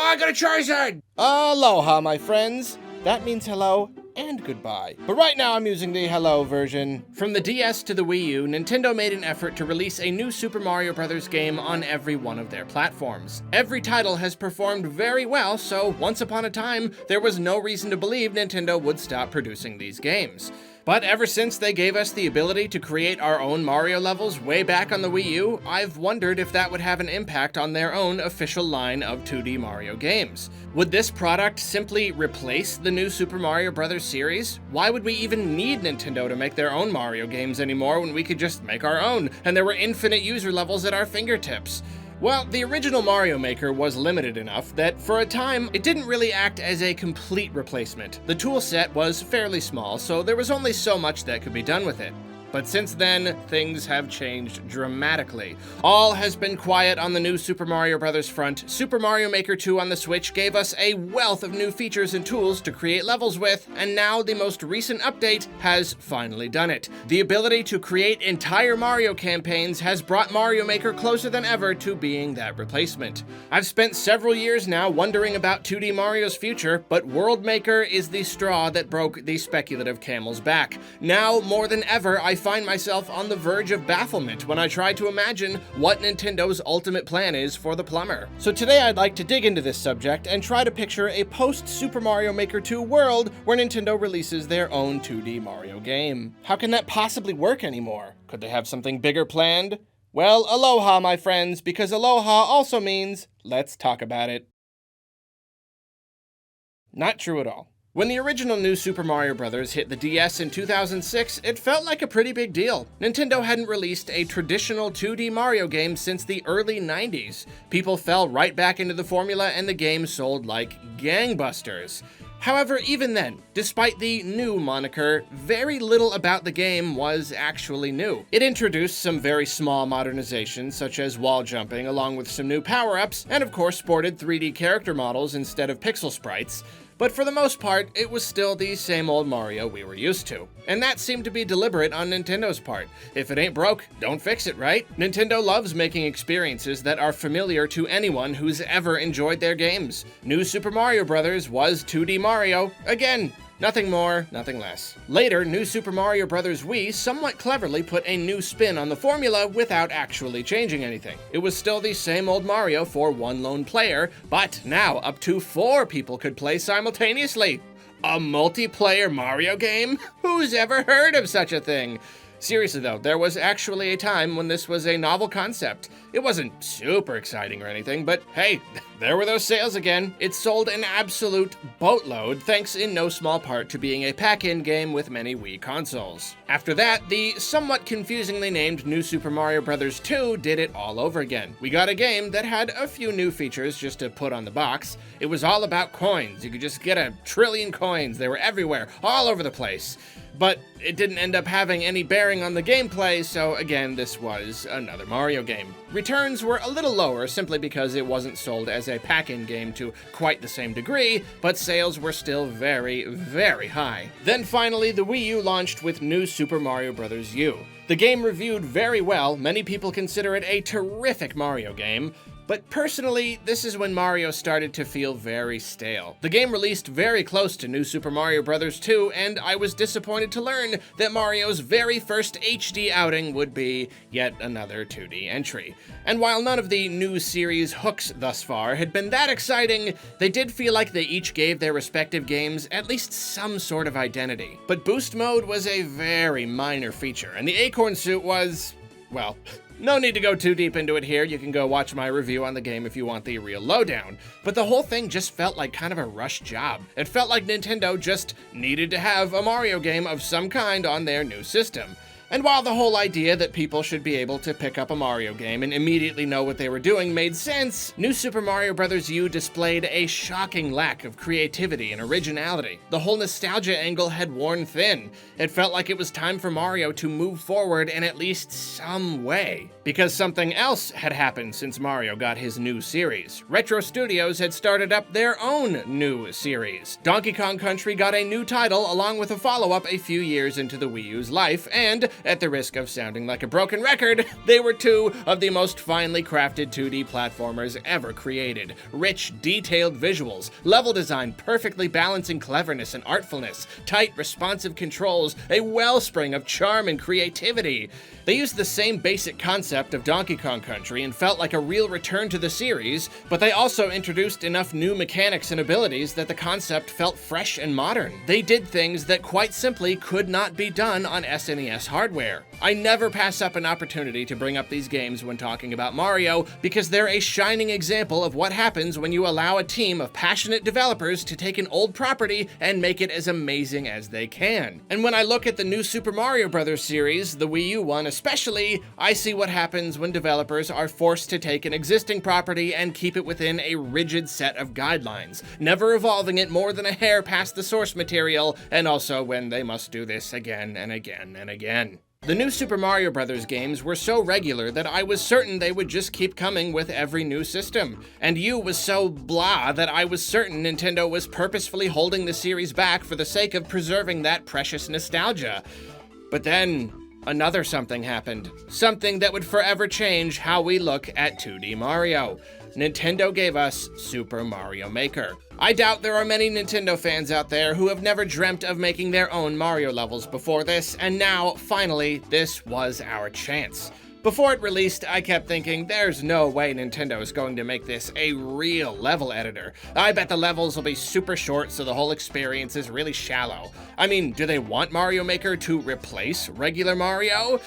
Oh, I got a Charizard! Aloha, my friends. That means hello and goodbye. But right now I'm using the hello version. From the DS to the Wii U, Nintendo made an effort to release a new Super Mario Bros. Game on every one of their platforms. Every title has performed very well, so once upon a time, there was no reason to believe Nintendo would stop producing these games. But ever since they gave us the ability to create our own Mario levels way back on the Wii U, I've wondered if that would have an impact on their own official line of 2D Mario games. Would this product simply replace the new Super Mario Bros. Series? Why would we even need Nintendo to make their own Mario games anymore when we could just make our own, and there were infinite user levels at our fingertips? Well, the original Mario Maker was limited enough that, for a time, it didn't really act as a complete replacement. The tool set was fairly small, so there was only so much that could be done with it. But since then, things have changed dramatically. All has been quiet on the new Super Mario Bros. Front. Super Mario Maker 2 on the Switch gave us a wealth of new features and tools to create levels with, and now the most recent update has finally done it. The ability to create entire Mario campaigns has brought Mario Maker closer than ever to being that replacement. I've spent several years now wondering about 2D Mario's future, but World Maker is the straw that broke the speculative camel's back. Now, more than ever, I find myself on the verge of bafflement when I try to imagine what Nintendo's ultimate plan is for the plumber. So today I'd like to dig into this subject and try to picture a post-Super Mario Maker 2 world where Nintendo releases their own 2D Mario game. How can that possibly work anymore? Could they have something bigger planned? Well, aloha, my friends, because aloha also means let's talk about it. Not true at all. When the original new Super Mario Bros. Hit the DS in 2006, it felt like a pretty big deal. Nintendo hadn't released a traditional 2D Mario game since the early 90s. People fell right back into the formula and the game sold like gangbusters. However, even then, despite the new moniker, very little about the game was actually new. It introduced some very small modernizations, such as wall jumping, along with some new power-ups, and of course sported 3D character models instead of pixel sprites. But for the most part, it was still the same old Mario we were used to. And that seemed to be deliberate on Nintendo's part. If it ain't broke, don't fix it, right? Nintendo loves making experiences that are familiar to anyone who's ever enjoyed their games. New Super Mario Bros. Was 2D Mario, again. Nothing more, nothing less. Later, New Super Mario Bros. Wii somewhat cleverly put a new spin on the formula without actually changing anything. It was still the same old Mario for one lone player, but now up to 4 people could play simultaneously. A multiplayer Mario game? Who's ever heard of such a thing? Seriously though, there was actually a time when this was a novel concept. It wasn't super exciting or anything, but hey, there were those sales again. It sold an absolute boatload, thanks in no small part to being a pack-in game with many Wii consoles. After that, the somewhat confusingly named New Super Mario Bros. 2 did it all over again. We got a game that had a few new features just to put on the box. It was all about coins. You could just get a trillion coins. They were everywhere, all over the place. But it didn't end up having any bearing on the gameplay, so again, this was another Mario game. Returns were a little lower simply because it wasn't sold as a pack-in game to quite the same degree, but sales were still very, very high. Then finally, the Wii U launched with New Super Mario Bros. U. The game reviewed very well. Many people consider it a terrific Mario game. But personally, this is when Mario started to feel very stale. The game released very close to New Super Mario Bros. 2, and I was disappointed to learn that Mario's very first HD outing would be yet another 2D entry. And while none of the new series hooks thus far had been that exciting, they did feel like they each gave their respective games at least some sort of identity. But Boost Mode was a very minor feature, and the Acorn Suit was, well, no need to go too deep into it here. You can go watch my review on the game if you want the real lowdown. But the whole thing just felt like kind of a rushed job. It felt like Nintendo just needed to have a Mario game of some kind on their new system. And while the whole idea that people should be able to pick up a Mario game and immediately know what they were doing made sense, New Super Mario Bros. U displayed a shocking lack of creativity and originality. The whole nostalgia angle had worn thin. It felt like it was time for Mario to move forward in at least some way. Because something else had happened since Mario got his new series. Retro Studios had started up their own new series. Donkey Kong Country got a new title along with a follow-up a few years into the Wii U's life, and at the risk of sounding like a broken record, they were two of the most finely crafted 2D platformers ever created. Rich, detailed visuals, level design perfectly balancing cleverness and artfulness, tight, responsive controls, a wellspring of charm and creativity. They used the same basic concept of Donkey Kong Country and felt like a real return to the series, but they also introduced enough new mechanics and abilities that the concept felt fresh and modern. They did things that quite simply could not be done on SNES hardware. I never pass up an opportunity to bring up these games when talking about Mario because they're a shining example of what happens when you allow a team of passionate developers to take an old property and make it as amazing as they can. And when I look at the new Super Mario Bros. Series, the Wii U one especially, I see what happens when developers are forced to take an existing property and keep it within a rigid set of guidelines, never evolving it more than a hair past the source material, and also when they must do this again and again and again. The new Super Mario Bros. Games were so regular that I was certain they would just keep coming with every new system. And U was so blah that I was certain Nintendo was purposefully holding the series back for the sake of preserving that precious nostalgia. But then, another something happened. Something that would forever change how we look at 2D Mario. Nintendo gave us Super Mario Maker. I doubt there are many Nintendo fans out there who have never dreamt of making their own Mario levels before this, and now, finally, this was our chance. Before it released, I kept thinking, there's no way Nintendo is going to make this a real level editor. I bet the levels will be super short so the whole experience is really shallow. I mean, do they want Mario Maker to replace regular Mario?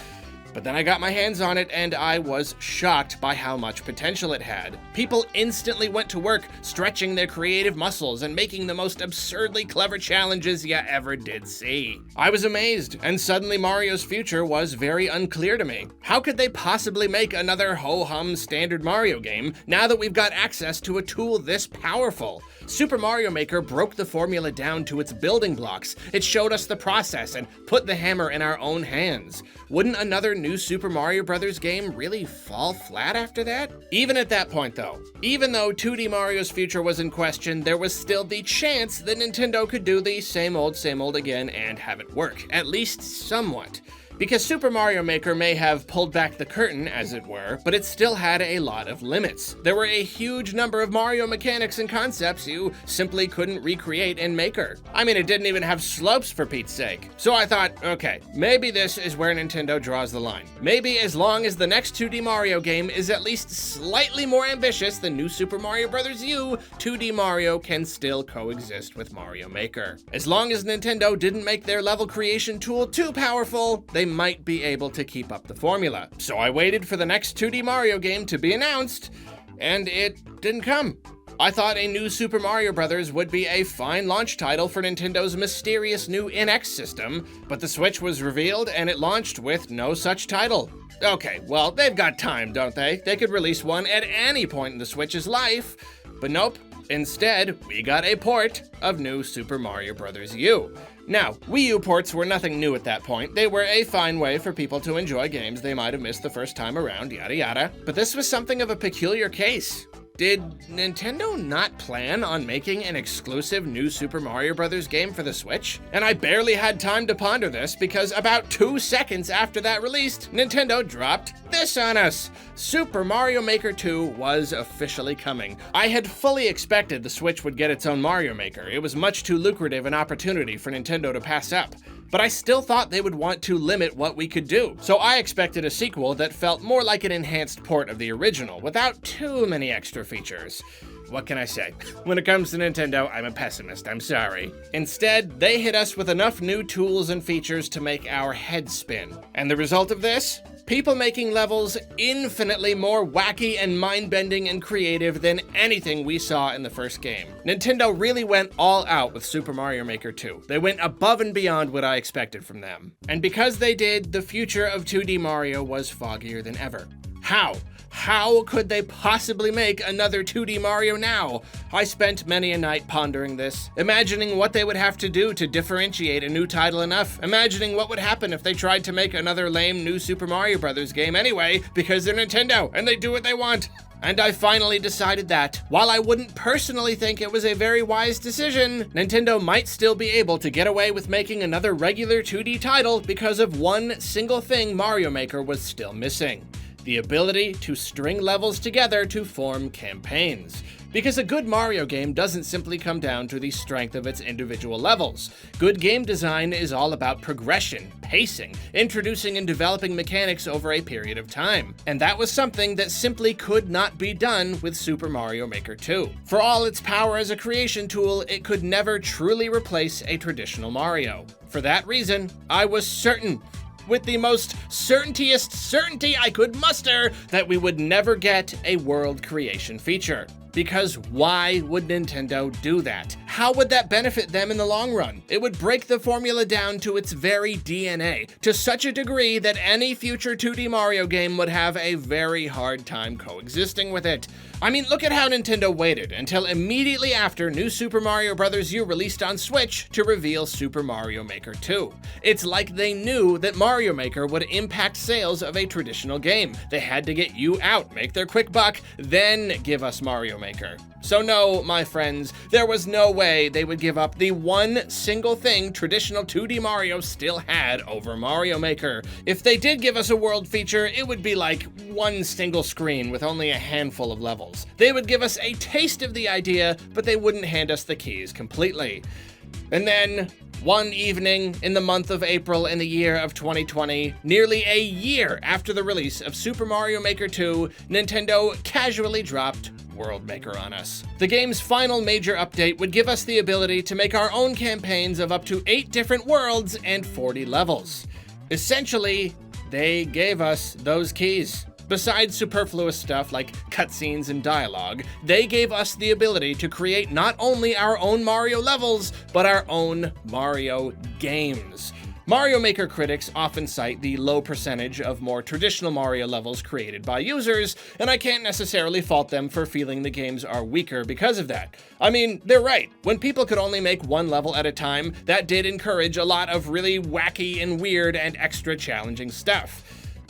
But then I got my hands on it and I was shocked by how much potential it had. People instantly went to work stretching their creative muscles and making the most absurdly clever challenges you ever did see. I was amazed, and suddenly Mario's future was very unclear to me. How could they possibly make another ho-hum standard Mario game now that we've got access to a tool this powerful? Super Mario Maker broke the formula down to its building blocks. It showed us the process and put the hammer in our own hands. Wouldn't another new Super Mario Bros. Game really fall flat after that? Even at that point though, even though 2D Mario's future was in question, there was still the chance that Nintendo could do the same old again and have it work, at least somewhat. Because Super Mario Maker may have pulled back the curtain, as it were, but it still had a lot of limits. There were a huge number of Mario mechanics and concepts you simply couldn't recreate in Maker. I mean, it didn't even have slopes for Pete's sake. So I thought, okay, maybe this is where Nintendo draws the line. Maybe as long as the next 2D Mario game is at least slightly more ambitious than New Super Mario Bros. U, 2D Mario can still coexist with Mario Maker. As long as Nintendo didn't make their level creation tool too powerful, they might be able to keep up the formula. So I waited for the next 2D Mario game to be announced, and it didn't come. I thought a new Super Mario Bros. Would be a fine launch title for Nintendo's mysterious new NX system, but the Switch was revealed and it launched with no such title. Okay, well, they've got time, don't they? They could release one at any point in the Switch's life, but nope. Instead, we got a port of New Super Mario Bros. U. Now, Wii U ports were nothing new at that point. They were a fine way for people to enjoy games they might have missed the first time around, yada yada. But this was something of a peculiar case. Did Nintendo not plan on making an exclusive new Super Mario Bros. Game for the Switch? And I barely had time to ponder this because about 2 seconds after that released, Nintendo dropped this on us. Super Mario Maker 2 was officially coming. I had fully expected the Switch would get its own Mario Maker. It was much too lucrative an opportunity for Nintendo to pass up. But I still thought they would want to limit what we could do. So I expected a sequel that felt more like an enhanced port of the original, without too many extra features. What can I say? When it comes to Nintendo, I'm a pessimist, I'm sorry. Instead, they hit us with enough new tools and features to make our heads spin. And the result of this? People making levels infinitely more wacky and mind-bending and creative than anything we saw in the first game. Nintendo really went all out with Super Mario Maker 2. They went above and beyond what I expected from them. And because they did, the future of 2D Mario was foggier than ever. How? How could they possibly make another 2D Mario now? I spent many a night pondering this, imagining what they would have to do to differentiate a new title enough, imagining what would happen if they tried to make another lame new Super Mario Bros. Game anyway, because they're Nintendo and they do what they want. And I finally decided that, while I wouldn't personally think it was a very wise decision, Nintendo might still be able to get away with making another regular 2D title because of one single thing Mario Maker was still missing: the ability to string levels together to form campaigns. Because a good Mario game doesn't simply come down to the strength of its individual levels. Good game design is all about progression, pacing, introducing and developing mechanics over a period of time. And that was something that simply could not be done with Super Mario Maker 2. For all its power as a creation tool, it could never truly replace a traditional Mario. For that reason, I was certain, with the most certaintiest certainty I could muster, that we would never get a world creation feature. Because why would Nintendo do that? How would that benefit them in the long run? It would break the formula down to its very DNA, to such a degree that any future 2D Mario game would have a very hard time coexisting with it. I mean, look at how Nintendo waited until immediately after New Super Mario Bros. U released on Switch to reveal Super Mario Maker 2. It's like they knew that Mario Maker would impact sales of a traditional game. They had to get you out, make their quick buck, then give us Mario Maker. So no, my friends, there was no way they would give up the one single thing traditional 2D Mario still had over Mario Maker. If they did give us a world feature, it would be like one single screen with only a handful of levels. They would give us a taste of the idea, but they wouldn't hand us the keys completely. And then, one evening in the month of April in the year of 2020, nearly a year after the release of Super Mario Maker 2, Nintendo casually dropped World Maker on us. The game's final major update would give us the ability to make our own campaigns of up to 8 different worlds and 40 levels. Essentially, they gave us those keys. Besides superfluous stuff like cutscenes and dialogue, they gave us the ability to create not only our own Mario levels, but our own Mario games. Mario Maker critics often cite the low percentage of more traditional Mario levels created by users, and I can't necessarily fault them for feeling the games are weaker because of that. I mean, they're right. When people could only make one level at a time, that did encourage a lot of really wacky and weird and extra challenging stuff.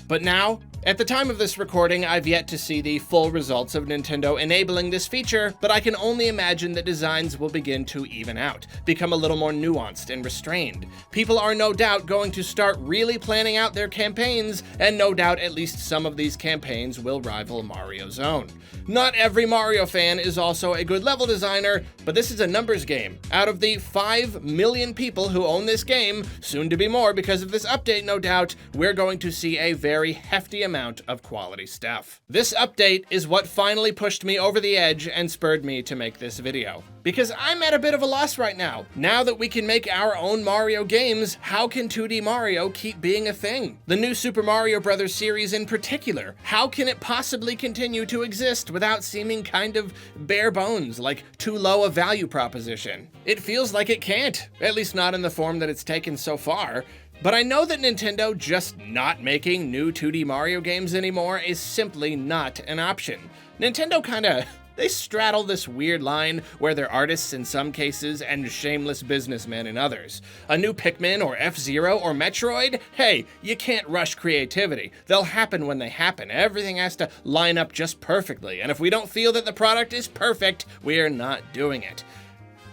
But now, at the time of this recording, I've yet to see the full results of Nintendo enabling this feature, but I can only imagine that designs will begin to even out, become a little more nuanced and restrained. People are no doubt going to start really planning out their campaigns, and no doubt at least some of these campaigns will rival Mario's own. Not every Mario fan is also a good level designer, but this is a numbers game. Out of the 5 million people who own this game, soon to be more because of this update no doubt, we're going to see a very hefty amount of quality stuff. This update is what finally pushed me over the edge and spurred me to make this video. Because I'm at a bit of a loss right now. Now that we can make our own Mario games, how can 2D Mario keep being a thing? The new Super Mario Bros. Series in particular, how can it possibly continue to exist without seeming kind of bare bones, like too low a value proposition? It feels like it can't, at least not in the form that it's taken so far. But I know that Nintendo just not making new 2D Mario games anymore is simply not an option. Nintendo they straddle this weird line where they're artists in some cases and shameless businessmen in others. A new Pikmin or F-Zero or Metroid? Hey, you can't rush creativity. They'll happen when they happen. Everything has to line up just perfectly, and if we don't feel that the product is perfect, we're not doing it.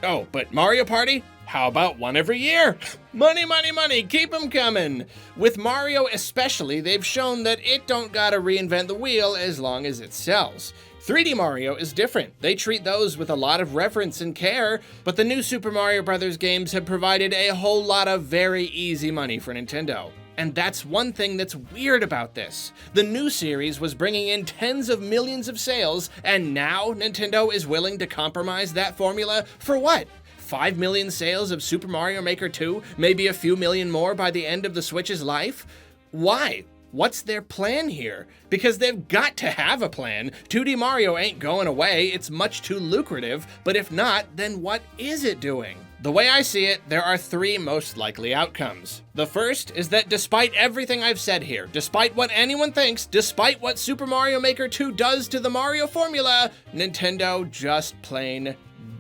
Oh, but Mario Party? How about one every year? Money, money, money, keep 'em coming. With Mario especially, they've shown that it don't gotta reinvent the wheel as long as it sells. 3D Mario is different. They treat those with a lot of reverence and care, but the new Super Mario Bros. Games have provided a whole lot of very easy money for Nintendo. And that's one thing that's weird about this. The new series was bringing in tens of millions of sales, and now Nintendo is willing to compromise that formula for what? 5 million sales of Super Mario Maker 2, maybe a few million more by the end of the Switch's life? Why? What's their plan here? Because they've got to have a plan. 2D Mario ain't going away, it's much too lucrative, but if not, then what is it doing? The way I see it, there are three most likely outcomes. The first is that despite everything I've said here, despite what anyone thinks, despite what Super Mario Maker 2 does to the Mario formula, Nintendo just plain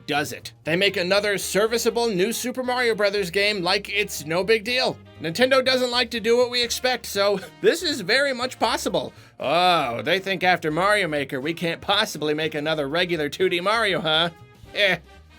does it. They make another serviceable new Super Mario Bros. Game like it's no big deal. Nintendo doesn't like to do what we expect, so this is very much possible. Oh, they think after Mario Maker we can't possibly make another regular 2D Mario, huh?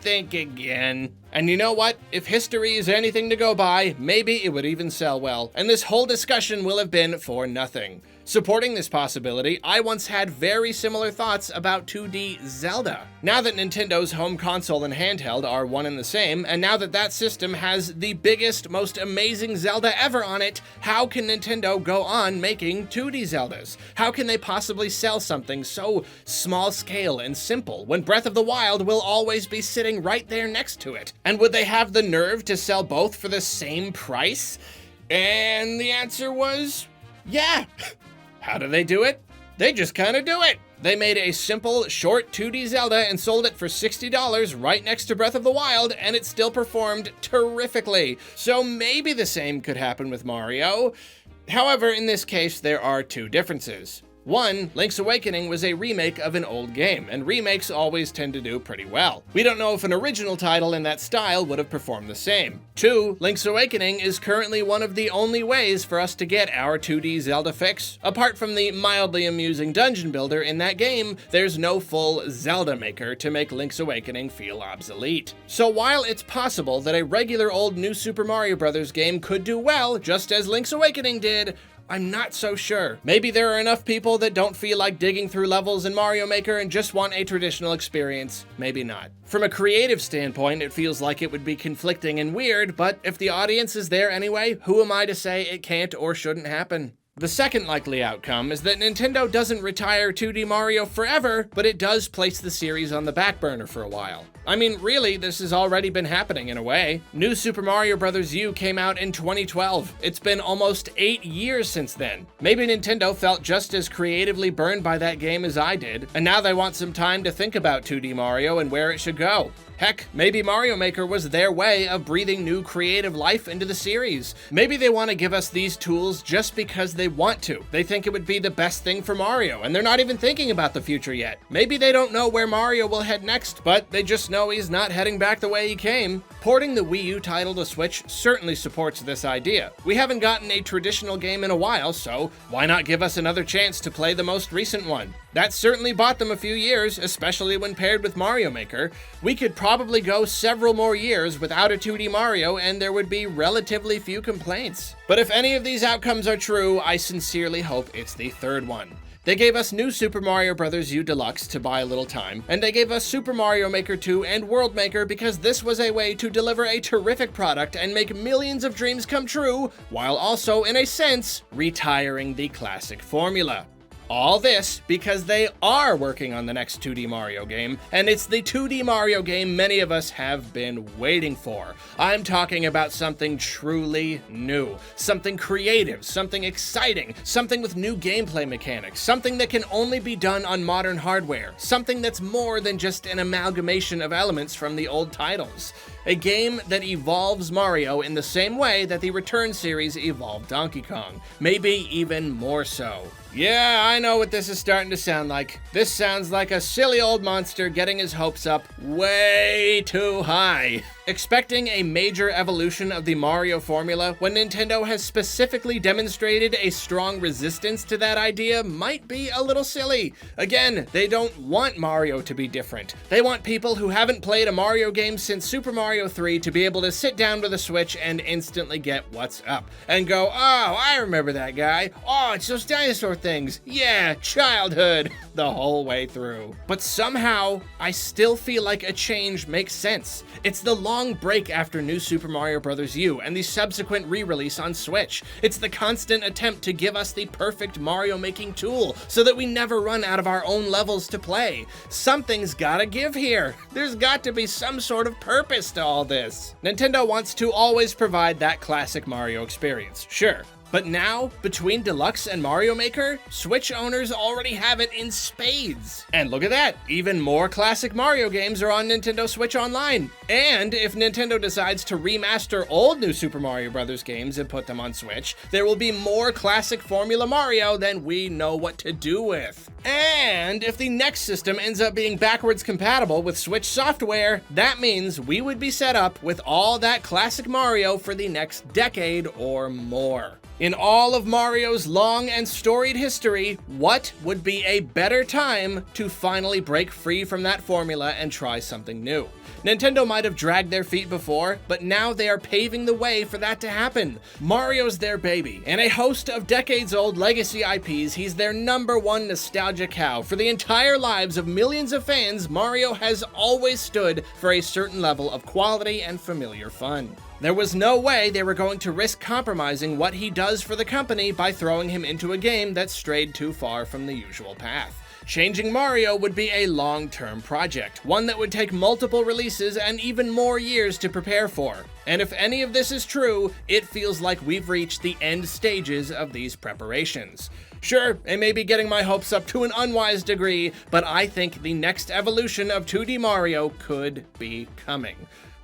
Think again. And you know what? If history is anything to go by, maybe it would even sell well, and this whole discussion will have been for nothing. Supporting this possibility, I once had very similar thoughts about 2D Zelda. Now that Nintendo's home console and handheld are one and the same, and now that that system has the biggest, most amazing Zelda ever on it, how can Nintendo go on making 2D Zeldas? How can they possibly sell something so small scale and simple when Breath of the Wild will always be sitting right there next to it? And would they have the nerve to sell both for the same price? And the answer was, yeah. How do they do it? They just kind of do it. They made a simple, short 2D Zelda and sold it for $60 right next to Breath of the Wild, and it still performed terrifically. So maybe the same could happen with Mario. However, in this case, there are two differences. One, Link's Awakening was a remake of an old game, and remakes always tend to do pretty well. We don't know if an original title in that style would have performed the same. Two, Link's Awakening is currently one of the only ways for us to get our 2D Zelda fix. Apart from the mildly amusing dungeon builder in that game, there's no full Zelda maker to make Link's Awakening feel obsolete. So while it's possible that a regular old New Super Mario Bros. Game could do well, just as Link's Awakening did, I'm not so sure. Maybe there are enough people that don't feel like digging through levels in Mario Maker and just want a traditional experience. Maybe not. From a creative standpoint, it feels like it would be conflicting and weird, but if the audience is there anyway, who am I to say it can't or shouldn't happen? The second likely outcome is that Nintendo doesn't retire 2D Mario forever, but it does place the series on the back burner for a while. I mean, really, this has already been happening in a way. New Super Mario Bros. U came out in 2012. It's been almost 8 years since then. Maybe Nintendo felt just as creatively burned by that game as I did, and now they want some time to think about 2D Mario and where it should go. Heck, maybe Mario Maker was their way of breathing new creative life into the series. Maybe they want to give us these tools just because they want to. They think it would be the best thing for Mario, and they're not even thinking about the future yet. Maybe they don't know where Mario will head next, but they just know he's not heading back the way he came. Porting the Wii U title to Switch certainly supports this idea. We haven't gotten a traditional game in a while, so why not give us another chance to play the most recent one? That certainly bought them a few years, especially when paired with Mario Maker. We could probably go several more years without a 2D Mario, and there would be relatively few complaints. But if any of these outcomes are true, I sincerely hope it's the third one. They gave us New Super Mario Bros. U Deluxe to buy a little time, and they gave us Super Mario Maker 2 and World Maker because this was a way to deliver a terrific product and make millions of dreams come true, while also, in a sense, retiring the classic formula. All this because they are working on the next 2D Mario game, and it's the 2D Mario game many of us have been waiting for. I'm talking about something truly new, something creative, something exciting, something with new gameplay mechanics, something that can only be done on modern hardware, something that's more than just an amalgamation of elements from the old titles. A game that evolves Mario in the same way that the Return series evolved Donkey Kong, maybe even more so. Yeah, I know what this is starting to sound like. This sounds like a silly old monster getting his hopes up way too high. Expecting a major evolution of the Mario formula when Nintendo has specifically demonstrated a strong resistance to that idea might be a little silly. Again, they don't want Mario to be different. They want people who haven't played a Mario game since Super Mario 3 to be able to sit down with a Switch and instantly get what's up. And go, oh, I remember that guy. Oh, it's those dinosaur things. Yeah, childhood. The whole way through. But somehow, I still feel like a change makes sense. It's the long break after New Super Mario Bros. U and the subsequent re-release on Switch. It's the constant attempt to give us the perfect Mario making tool so that we never run out of our own levels to play. Something's gotta give here. There's got to be some sort of purpose to all this. Nintendo wants to always provide that classic Mario experience, sure. But now, between Deluxe and Mario Maker, Switch owners already have it in spades. And look at that, even more classic Mario games are on Nintendo Switch Online. And if Nintendo decides to remaster old New Super Mario Bros. Games and put them on Switch, there will be more classic Formula Mario than we know what to do with. And if the next system ends up being backwards compatible with Switch software, that means we would be set up with all that classic Mario for the next decade or more. In all of Mario's long and storied history, what would be a better time to finally break free from that formula and try something new? Nintendo might have dragged their feet before, but now they are paving the way for that to happen. Mario's their baby, and a host of decades-old legacy IPs, he's their #1 nostalgia cow. For the entire lives of millions of fans, Mario has always stood for a certain level of quality and familiar fun. There was no way they were going to risk compromising what he does for the company by throwing him into a game that strayed too far from the usual path. Changing Mario would be a long-term project, one that would take multiple releases and even more years to prepare for. And if any of this is true, it feels like we've reached the end stages of these preparations. Sure, it may be getting my hopes up to an unwise degree, but I think the next evolution of 2D Mario could be coming.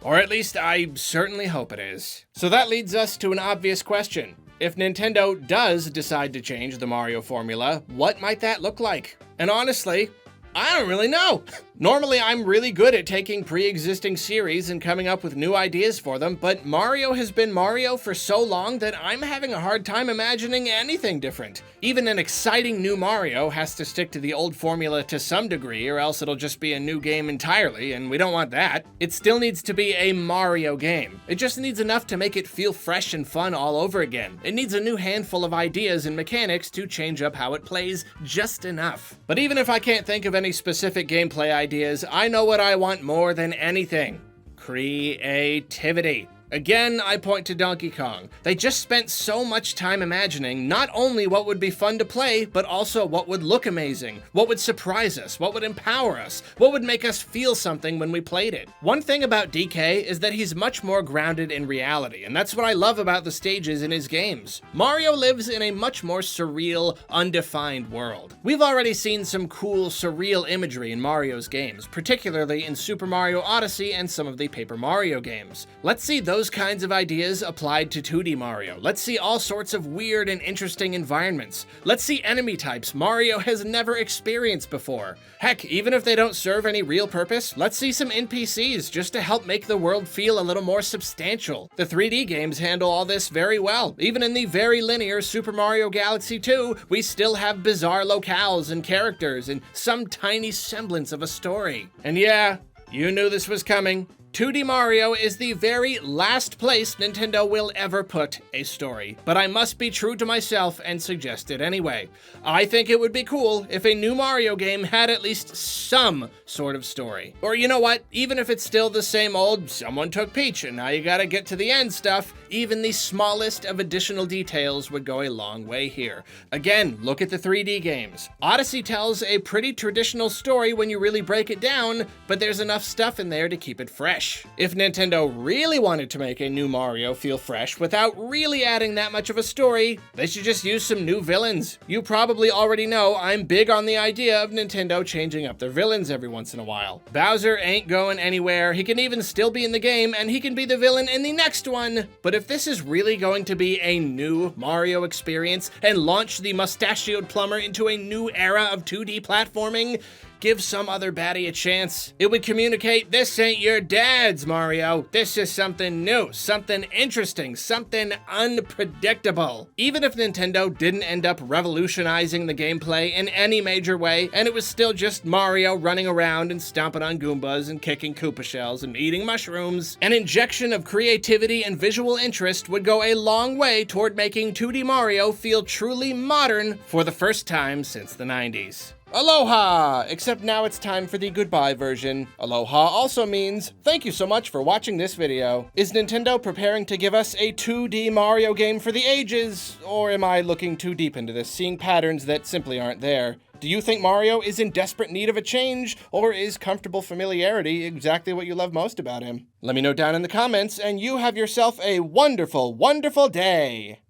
Or at least I certainly hope it is. So that leads us to an obvious question. If Nintendo does decide to change the Mario formula, what might that look like? And honestly, I don't really know. Normally, I'm really good at taking pre-existing series and coming up with new ideas for them, but Mario has been Mario for so long that I'm having a hard time imagining anything different. Even an exciting new Mario has to stick to the old formula to some degree, or else it'll just be a new game entirely, and we don't want that. It still needs to be a Mario game. It just needs enough to make it feel fresh and fun all over again. It needs a new handful of ideas and mechanics to change up how it plays just enough. But even if I can't think of any specific gameplay ideas, I know what I want more than anything. Creativity. Again, I point to Donkey Kong. They just spent so much time imagining not only what would be fun to play, but also what would look amazing, what would surprise us, what would empower us, what would make us feel something when we played it. One thing about DK is that he's much more grounded in reality, and that's what I love about the stages in his games. Mario lives in a much more surreal, undefined world. We've already seen some cool, surreal imagery in Mario's games, particularly in Super Mario Odyssey and some of the Paper Mario games. Let's see those kinds of ideas applied to 2D Mario. Let's see all sorts of weird and interesting environments. Let's see enemy types Mario has never experienced before. Heck, even if they don't serve any real purpose, let's see some NPCs just to help make the world feel a little more substantial. The 3D games handle all this very well. Even in the very linear Super Mario Galaxy 2, we still have bizarre locales and characters and some tiny semblance of a story. And yeah, you knew this was coming. 2D Mario is the very last place Nintendo will ever put a story, but I must be true to myself and suggest it anyway. I think it would be cool if a new Mario game had at least some sort of story. Or you know what, even if it's still the same old, someone took Peach and now you gotta get to the end stuff, even the smallest of additional details would go a long way here. Again, look at the 3D games. Odyssey tells a pretty traditional story when you really break it down, but there's enough stuff in there to keep it fresh. If Nintendo really wanted to make a new Mario feel fresh without really adding that much of a story, they should just use some new villains. You probably already know I'm big on the idea of Nintendo changing up their villains every once in a while. Bowser ain't going anywhere, he can even still be in the game, and he can be the villain in the next one. But if this is really going to be a new Mario experience and launch the mustachioed plumber into a new era of 2D platforming, give some other baddie a chance. It would communicate, this ain't your dad's Mario. This is something new, something interesting, something unpredictable. Even if Nintendo didn't end up revolutionizing the gameplay in any major way, and it was still just Mario running around and stomping on Goombas and kicking Koopa shells and eating mushrooms, an injection of creativity and visual interest would go a long way toward making 2D Mario feel truly modern for the first time since the 90s. Aloha! Except now it's time for the goodbye version. Aloha also means, thank you so much for watching this video. Is Nintendo preparing to give us a 2D Mario game for the ages? Or am I looking too deep into this, seeing patterns that simply aren't there? Do you think Mario is in desperate need of a change, or is comfortable familiarity exactly what you love most about him? Let me know down in the comments, and you have yourself a wonderful, wonderful day!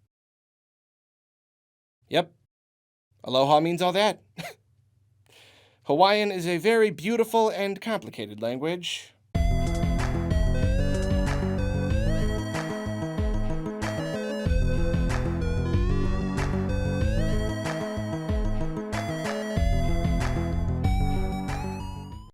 Yep, aloha means all that. Hawaiian is a very beautiful and complicated language.